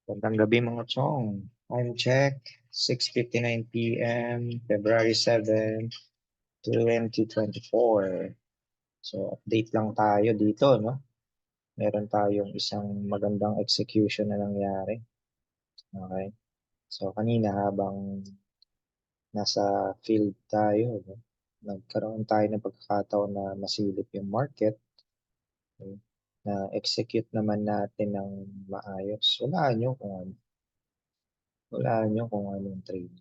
Magandang gabi mga chong. Time check, 6:59 p.m., February 7, 2024. So, update lang tayo dito, no? Meron tayong isang magandang execution na nangyari. Okay? So, kanina habang nasa field tayo, no? Nagkaroon tayo ng pagkakataon na masilip yung market. Okay? Na execute naman natin ng maayos. Walaan nyo kung anong trade.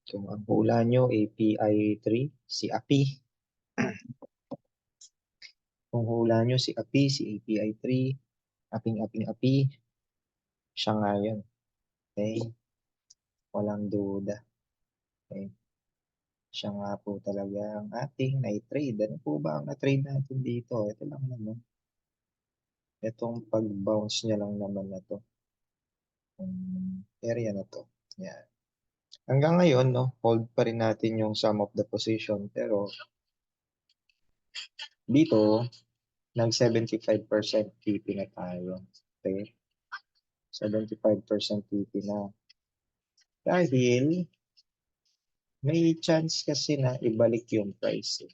Kung ang hula nyo API3, si API. Kung hula nyo si API, si API3, aping-aping-api, siya nga yun. Okay? Walang duda. Okay? Siya nga po talaga ang ating na-trade. Ano po ba ang na-trade natin dito? Ito lang naman. Itong pag-bounce niya lang naman na to. Area na to. Yan. Hanggang ngayon, no, hold pa rin natin yung sum of the position. Pero dito, nag 75% TP na tayo. Okay? 75% TP na. Dahil may chance kasi na ibalik yung price.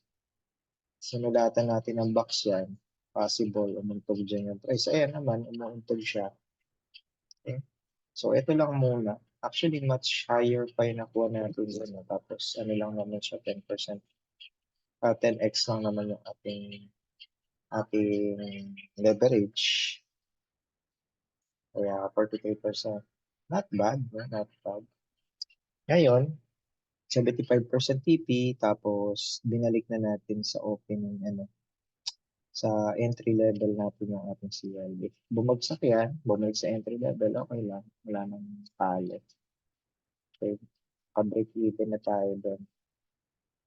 Sinulatan natin ang box yan. Possible, umuntog dyan yung price. Ayan naman, umuuntog siya. Okay? So, ito lang muna. Actually, much higher pa yung nakuha natin dyan. Tapos, ano lang naman siya, 10%. 10x lang naman yung ating leverage. Kaya, 43%. Not bad, no? Not bad. Ngayon, 75% TP, tapos binalik na natin sa open, sa entry level natin yung ating CL. If bumagsak yan, bumalik sa entry level, okay lang. Wala nang talo. Okay. Pa-break even na tayo doon.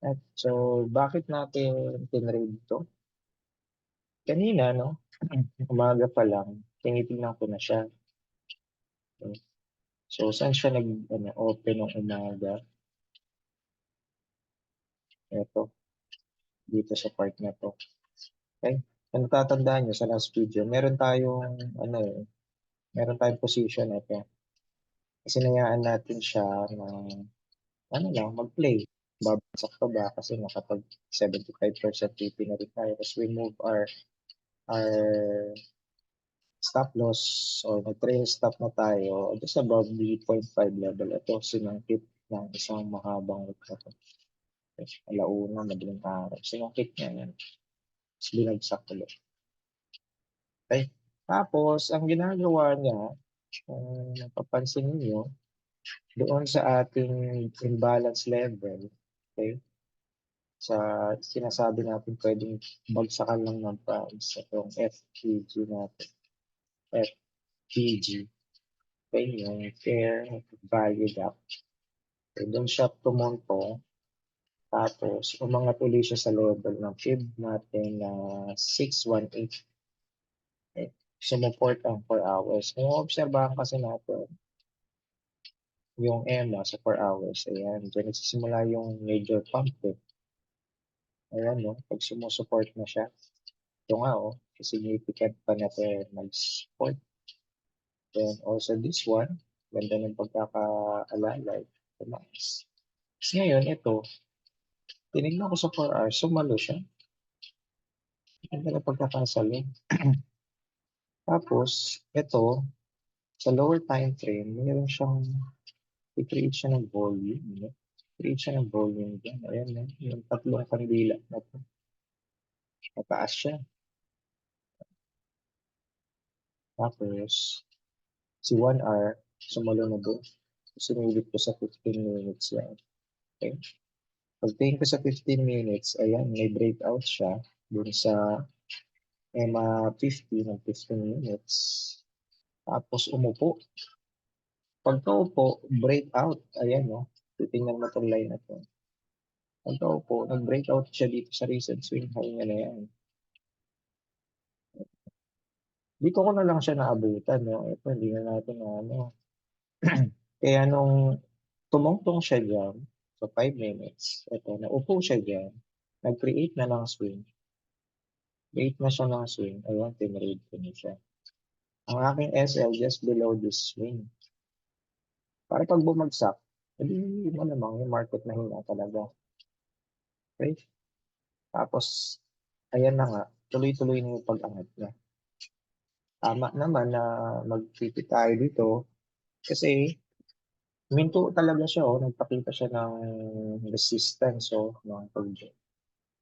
At so, bakit natin tinrade to? Kanina, no? Umaga pa lang, tinitingnan ko na siya. Okay. So, saan siya open ng umaga? Ito, dito sa part na to. Okay? Kung natatandaan nyo sa last video, meron tayong position ito. Kasi nayaan natin siya mag-play. Babagsak pa ba? Kasi nakapag 75% TP na rin tayo. Tapos we move our stop loss or nag-trail stop na tayo just above the 0.5 level. Ito, sinungkit ng isang mahabang wick na ito. Alauna, madaling araw. Sinungkit niya yan. Tapos binagsak ulit. Okay? Tapos, ang ginagawa niya, kung napapansin niyo, doon sa ating imbalance level, okay, sa sinasabi natin pwedeng bagsakan lang ng price, itong FPG natin, FPG, okay, yung fair value gap. Okay, doon siya tumunto, tapos umangat ulit siya sa level ng fib natin na 618. Okay, sumuport ang 4 hours. Kung obserbahan kasi natin, yung EMA sa 4 hours, ayan, dyan nagsisimula yung major pump. Ayan, no? Pag sumusupport na siya. Ito nga, oh, significant pa na ito mag-support. Then also this one, ganda ng pagkakaalalay. Nice. Ngayon, ito, tinignan ko sa 4 hours, sumalo siya. Ganda ng pagkakasalo. Tapos, ito, sa lower time frame, mayroon siyang i-create siya ng volume. No? Create siya ng volume dyan. Ayan, no? Yung tatlong kandila na ito. Mataas siya. Tapos, si 1 hour, sumalo na doon. Sinilip ko sa 15 minutes yan. Okay? Pagtingin ko sa 15 minutes, ayan, may breakout siya dun sa EMA 50 ng 15 minutes. Tapos umupo. Pagkaupo, breakout. Ayan, no? Titingnan mo itong line na ito. Pagkaupo, nag-breakout siya dito sa recent swing high niya na yan. Dito ko na lang siya naabutan, no? Ito, hindi na natin Kaya nung tumungtong siya dyan, so 5 minutes, ito, naupo siya dyan, nag-create na ng swing. Create na siya ng swing. Ayan, tinrade ko na siya. Ang aking SL just below this swing. Para pag bumagsak, hindi mo namang yung market na hina talaga. Okay? Tapos, ayan na nga, tuloy-tuloy na yung pag-angat niya. Tama naman na mag-50 tayo dito kasi minto talaga siya, nagpakita siya ng resistance, ng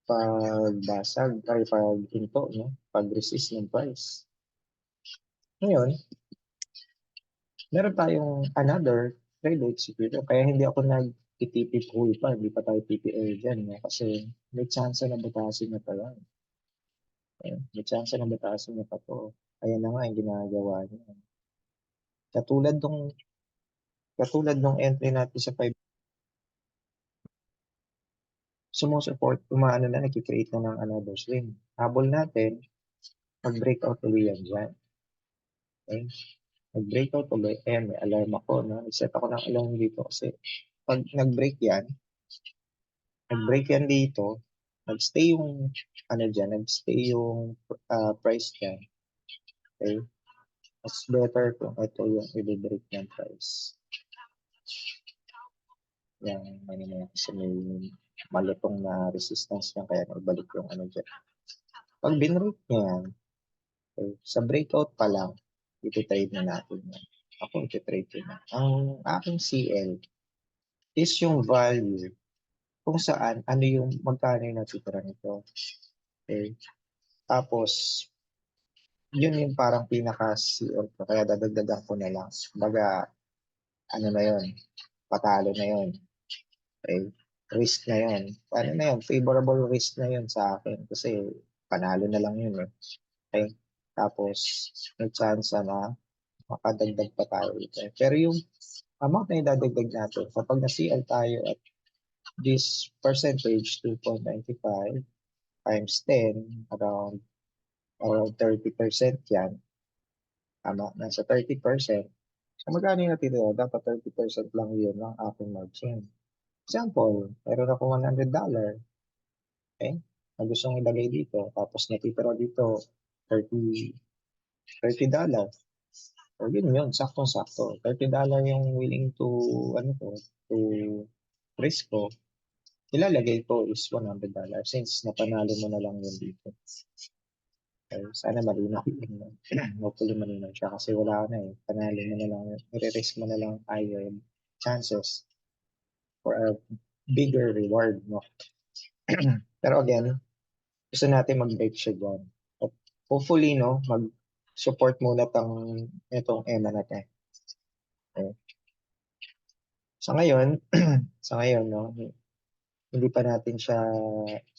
pagbasag, ay paghinto, no? Pag-resist ng price. Ngayon, meron tayong another trade execution. Kaya hindi ako nag-TP pool pa, hindi pa tayo PPL dyan, no? Kasi may chance na butasin na pa yan. May chance na butasin na pa to. Ayan na nga yung ginagawa niya. Katulad nung entry natin sa 5, sumusupport, umaano na, nag-create na ng another swing. Habol natin, mag-breakout ulit yan dyan. Okay? Mag-breakout ulit, ayan, may alarm ako, no? Nag-set ako ng alarm dito kasi pag nag-break yan dito, nag-stay yung, nag-stay yung price dyan. Okay? Mas better kung ito yung i-break ng price. Yan, kasi may malutong na resistance yan, kaya naibalik yung dyan. Pag binrate niya yan, okay, sa breakout pa lang, iti-trade na natin yan. Ako iti-trade ko na. Ang aking CL is yung value kung saan, yung magkano yung natitira nito. Okay. Tapos, yun yung parang pinaka-CL ko. Kaya dadagdagan ko na lang. Baga, na yun, patalo na yun. Okay. Risk na yun. Paano na yun? Favorable risk na yun sa akin. Kasi, panalo na lang yun. Okay. Tapos, may chance na makadagdag pa tayo ito. Pero yung amount na idadagdag natin, kapag na-CL tayo at this percentage, 2.95 times 10, around 30% yan. Tama, nasa 30%. So magkano yung natitira? Dapat 30% lang yun ng aking margin. Example, meron ako $100. Okay? Na gustong ilagay dito. Tapos natitira dito $30. O yun, saktong-sakto. $30 yung willing to, to risk ko. Ilalagay ko is $100 since napanalo mo na lang yun dito. Okay, sana malinaw yun. Hopefully malinaw siya kasi wala na panalo mo na lang, i-risk mo na lang higher chances for a bigger reward, no? Pero again, gusto natin mag-break siya dyan. At hopefully, no, mag-support muna itong EMA natin. Okay. Sa ngayon, no, hindi pa natin siya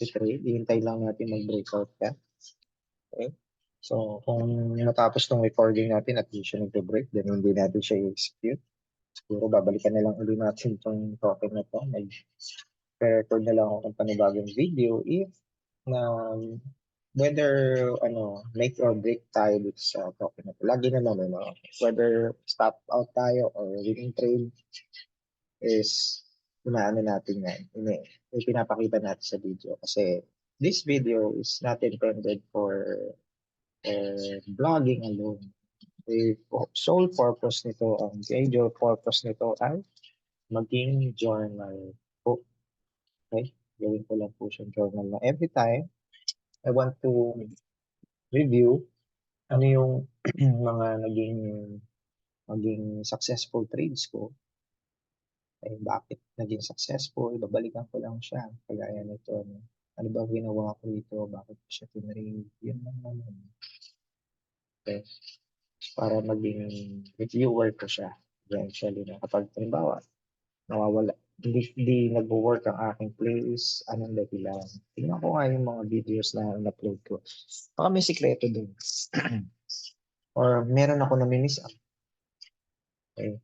i-trade. Hihintay lang natin mag-breakout ka. Okay? So, kung matapos tong recording natin at hindi siya nag-break, then hindi natin siya i-execute. Siguro babalikan na lang ulit natin itong token na to. Record na lang ako ng panibagong video if na whether make or break tayo dito sa token na to. Lagi naman, whether stop out tayo or winning trade is natin yan. Pinapakita natin sa video kasi this video is not intended for vlogging alone. The sole purpose nito, ang major purpose nito ay maging journal po. Okay? Gawin ko lang po siyang journal na every time I want to review ano yung mga naging successful trades ko. Bakit naging successful, babalikan ko lang siya. Kagaya nito, ano ba ginawa ko dito, bakit ko siya tinrade, yun lang naman. Okay? Para maging reviewer ko siya eventually na kapag halimbawa nawawala, hindi nag-work ang aking plays, anong dahilan. Tingnan ko nga yung mga videos na in-upload ko. Baka may sikreto dun. Or meron ako na-miss up. Okay.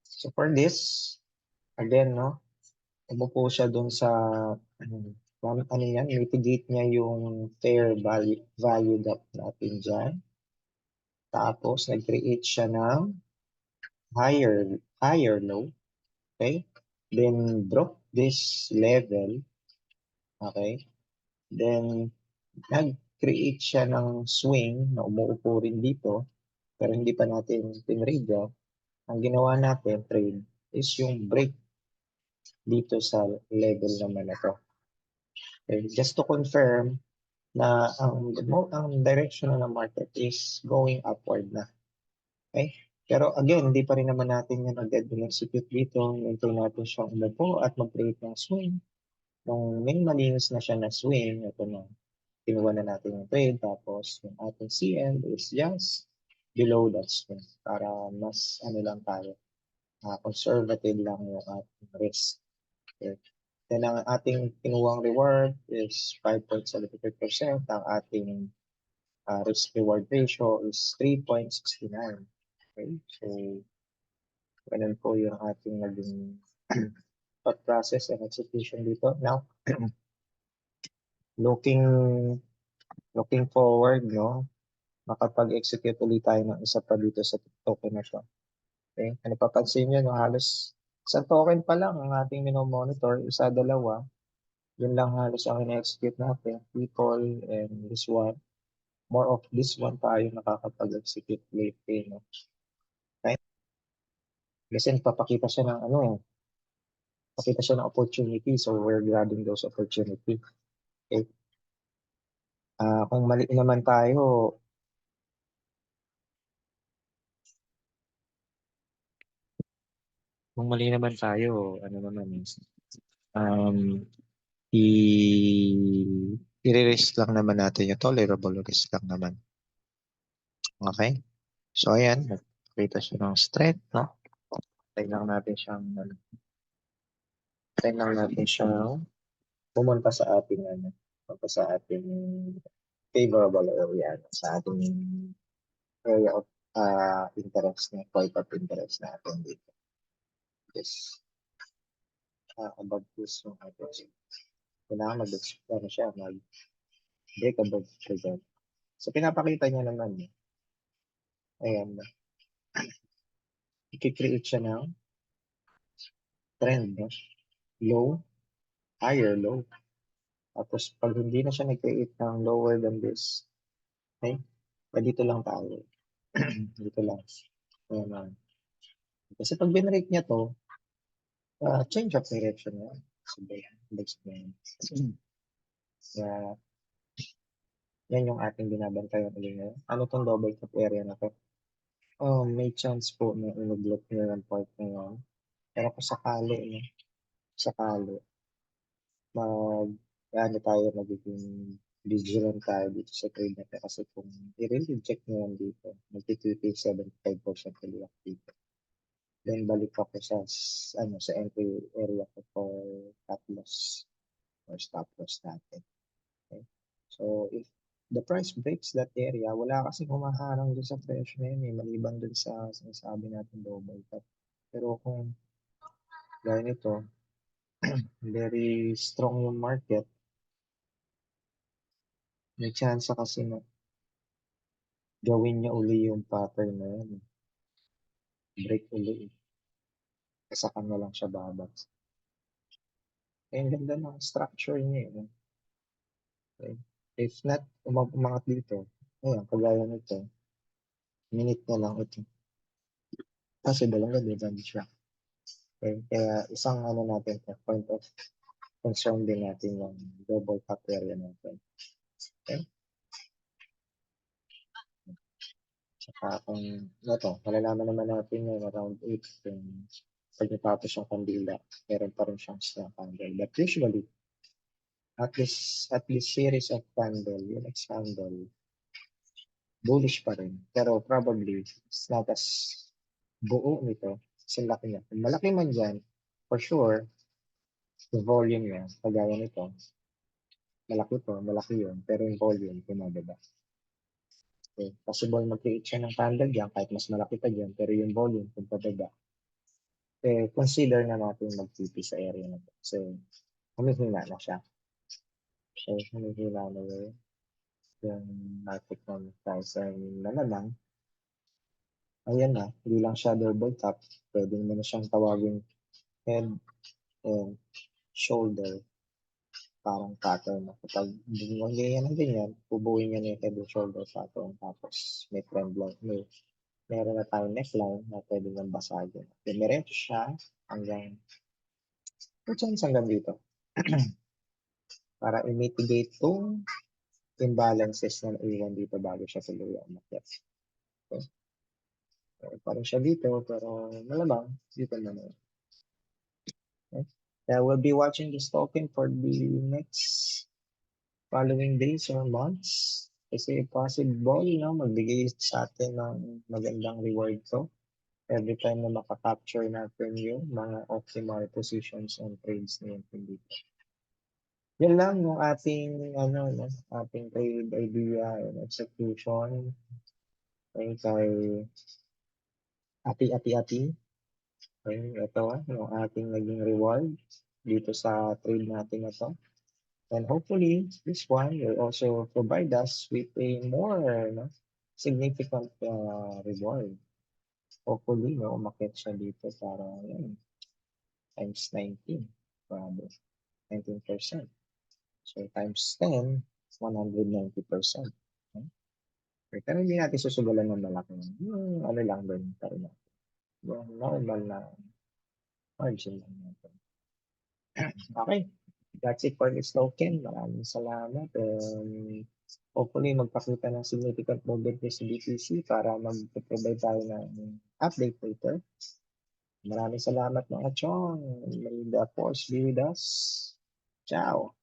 So for this, again, no, umupo siya dun sa, yan, mitigate niya yung fair value gap natin dyan. Tapos, nag-create siya ng higher low. Okay? Then, broke this level. Okay? Then, nag-create siya ng swing na umuupo rin dito. pero hindi pa natin tinrade yan. Ang ginawa natin, trade, is yung break dito sa level naman na to. Okay? Just to confirm na ang direction ng market is going upward na. Okay? Pero again, hindi pa rin naman natin yan agad in-execute dito. Hintay natin siyang umupo at mag-create ng swing. Nung may malinis na siya na swing, ito na, kinuha na natin yung trade, tapos yung ating CL is just below that swing para mas ano lang tayo, conservative lang yung ating risk. Okay. Then ang ating kinuhang reward is 5.75%. Ang ating risk-reward ratio is 3.69. Okay, so ganun po yung ating naging thought process and execution dito. Now, looking looking forward, no, makapag-execute ulit tayo ng isa pa dito sa token na siya. Okay, ano papansin nyo, no, halos isang token pa lang ang ating minomonitor, isa, dalawa, yun lang halos ang ina-execute natin, people and this one. More of this one tayo nakakapag-execute lately, no? Right? Kasi papakita siya ng ano eh, pakita siya ng opportunity, so we're grabbing those opportunity. Okay? Kung mali naman tayo, ano naman is, um, i i-risk lang naman natin yung tolerable risk lang naman. Okay? So, ayan, nakita siya ng strength, no? Try lang natin siyang, pumunta sa ating, pumunta sa ating favorable area, sa ating area of interest, na point of interest natin dito. Yes. Above this yung ating. Kailangan mag-explore siya, mag-break above trigger. So, pinapakita niya naman, ayan, i-create siya ng trend, no? Low, higher, low. Tapos, pag hindi na siya nag-create ng lower than this, okay, dito lang tayo. Dito lang. Ayan, kasi pag binrake niya to, change of direction na. Sabi, explain. Kaya, yan yung ating binabantayan ulit ngayon. Ano tong double top area na to? May chance po na inublock nyo yung part na yun. Pero kung sakali, no? Sakali, mag, ano tayo, magiging vigilant tayo dito sa trade natin. Kasi kung i-really check nyo yan dito, magti-TP 75% ulit dito. Then balik ako sa sa entry area ko for cut loss or stop loss natin. Okay? So if the price breaks that area, wala kasi humaharang dun sa presyo na yun eh, maliban dun sa sinasabi natin double top. Pero kung gaya nito, very strong yung market, may chance kasi na gawin niya uli yung pattern na yun. Break uli. Sa kanya lang siya babag. Eh, ang ganda ng structure niya eh. Okay. If not, umangat dito. Ayan, kagaya nito. Minute na lang ito. Possible ang ganda siya. Okay. Kaya isang ano natin, point of concern din natin yung double top area natin. Okay. Saka kung ito, malalaman naman natin yung around 8 kung pag natapos yung kandila, meron pa rin siyang strong candle. But usually, at least series of candle, yung next candle, bullish pa rin. Pero probably, it's not as buo nito. Kasi laki niya. Kung malaki man dyan, for sure, yung volume niya, kagaya nito, malaki to, malaki yun, pero yung volume, bumababa. Okay. Possible mag-create siya ng candle dyan, kahit mas malaki pa dyan, pero yung volume, kung pababa, consider na natin mag-TP sa area na to. Kasi, humihina na siya. So, humihina na yung market ng price ay nalamang. Ayan na, hindi lang siya double top. Pwede naman na siyang tawagin head and shoulder. Parang pattern na kapag ganyan ng ganyan, bubuin niya na yung head and shoulder pattern. Tapos may trend line, may meron na tayong neckline na pwede nang basagin. Dumiretso siya hanggang hanggang dito. Para i-mitigate 'tong imbalances na naiwan dito bago siya tuluyang umakyat. Okay. Parang siya dito pero malamang dito na naman. Okay. We'll be watching this token for the next following days or months. Kasi possible, magbigay sa atin ng magandang reward to every time na makakapture natin yung mga optimal positions and trades na yun dito. Yan lang yung ating, ating trade idea and execution. Okay, kay ati. Okay, ito yung ating naging reward dito sa trade natin na to. And hopefully, this one will also provide us with a more significant reward. Hopefully, umakyat siya dito para times 19. Grabe, 19%. So, times 10, 190%. Okay? Pero hindi natin susugalan ng malaki. Yung ano lang doon, yung normal na margin lang natin. Okay. That's it for this token. Maraming salamat. And hopefully, magpakita ng significant movement sa BTC para mag-provide tayo ng update later. Maraming salamat mga chong. May the force be with us. Ciao.